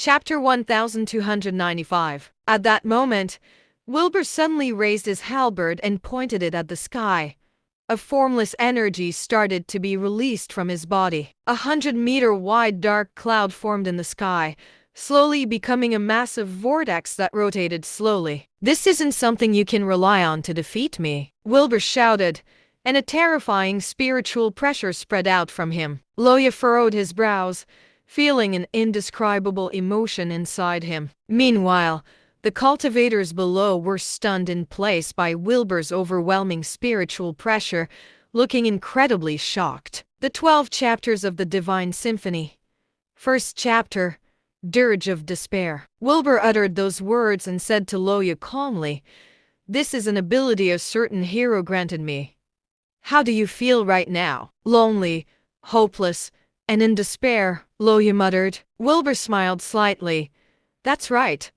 Chapter 1295. At that moment, Wilbur suddenly raised his halberd and pointed it at the sky. A formless energy started to be released from his body. 100-meter wide dark cloud formed in the sky, slowly becoming a massive vortex that rotated slowly. "This isn't something you can rely on to defeat me," Wilbur shouted, and a terrifying spiritual pressure spread out from him. Loya furrowed his brows, feeling an indescribable emotion inside him. Meanwhile, the cultivators below were stunned in place by Wilbur's overwhelming spiritual pressure, looking incredibly shocked. The 12 chapters of the Divine Symphony. First chapter, Dirge of Despair. Wilbur uttered those words and said to Loya calmly, "This is an ability a certain hero granted me. How do you feel right now?" "Lonely, hopeless, and in despair," Loya muttered. Wilbur smiled slightly. "That's right.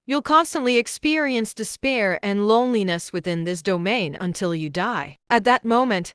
You'll constantly experience despair and loneliness within this domain until you die." At that moment,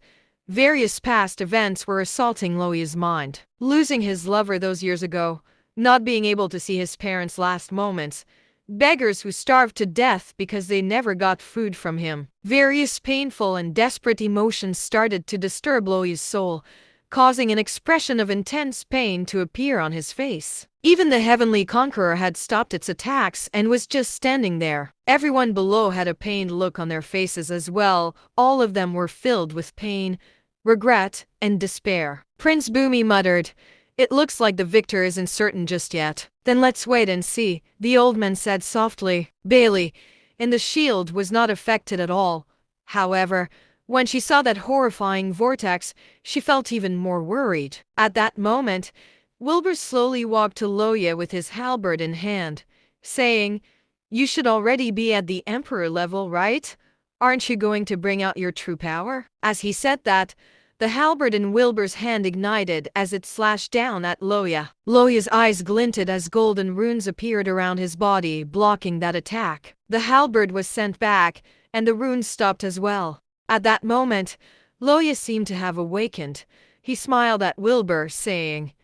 various past events were assaulting Loya's mind. Losing his lover those years ago, not being able to see his parents' last moments, beggars who starved to death because they never got food from him. Various painful and desperate emotions started to disturb Loya's soul, causing an expression of intense pain to appear on his face. Even the Heavenly Conqueror had stopped its attacks and was just standing there. Everyone below had a pained look on their faces as well. All of them were filled with pain, regret, and despair. Prince Bumi muttered, "It looks like the victor isn't certain just yet." "Then let's wait and see," the old man said softly. Bailey, in the shield, was not affected at all. However, when she saw that horrifying vortex, she felt even more worried. At that moment, Wilbur slowly walked to Loya with his halberd in hand, saying, "You should already be at the Emperor level, right? Aren't you going to bring out your true power?" As he said that, the halberd in Wilbur's hand ignited as it slashed down at Loya. Loya's eyes glinted as golden runes appeared around his body, blocking that attack. The halberd was sent back, and the runes stopped as well. At that moment, Loya seemed to have awakened. He smiled at Wilbur, saying,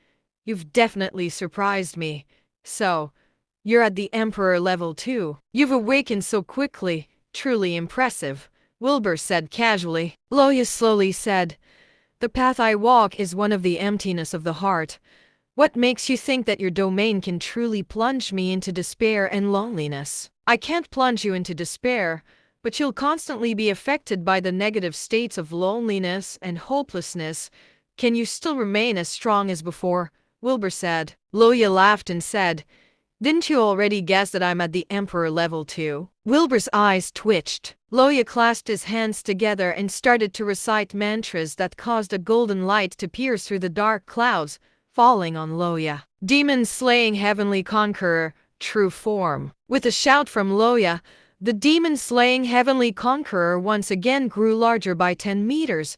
"You've definitely surprised me. So, you're at the Emperor level too. You've awakened so quickly, truly impressive," Wilbur said casually. Loya slowly said, "The path I walk is one of the emptiness of the heart. What makes you think that your domain can truly plunge me into despair and loneliness?" "I can't plunge you into despair, but you'll constantly be affected by the negative states of loneliness and hopelessness. Can you still remain as strong as before?" Wilbur said. Loya laughed and said, "Didn't you already guess that I'm at the Emperor level too?" Wilbur's eyes twitched. Loya clasped his hands together and started to recite mantras that caused a golden light to pierce through the dark clouds, falling on Loya. "Demon-slaying Heavenly Conqueror, true form." With a shout from Loya, the demon-slaying Heavenly Conqueror once again grew larger by 10 meters,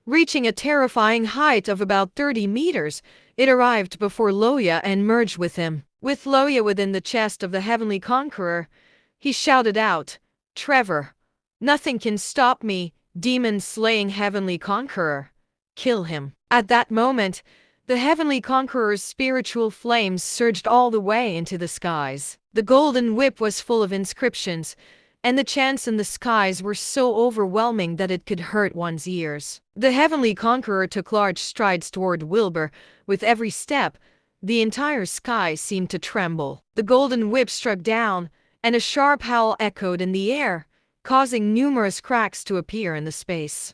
reaching a terrifying height of about 30 meters. It arrived before Loya and merged with him. With Loya within the chest of the Heavenly Conqueror, he shouted out, "Trevor, nothing can stop me, demon-slaying Heavenly Conqueror. Kill him." At that moment, the Heavenly Conqueror's spiritual flames surged all the way into the skies. The golden whip was full of inscriptions, and the chants in the skies were so overwhelming that it could hurt one's ears. The Heavenly Conqueror took large strides toward Wilbur. With every step, the entire sky seemed to tremble. The golden whip struck down, and a sharp howl echoed in the air, causing numerous cracks to appear in the space.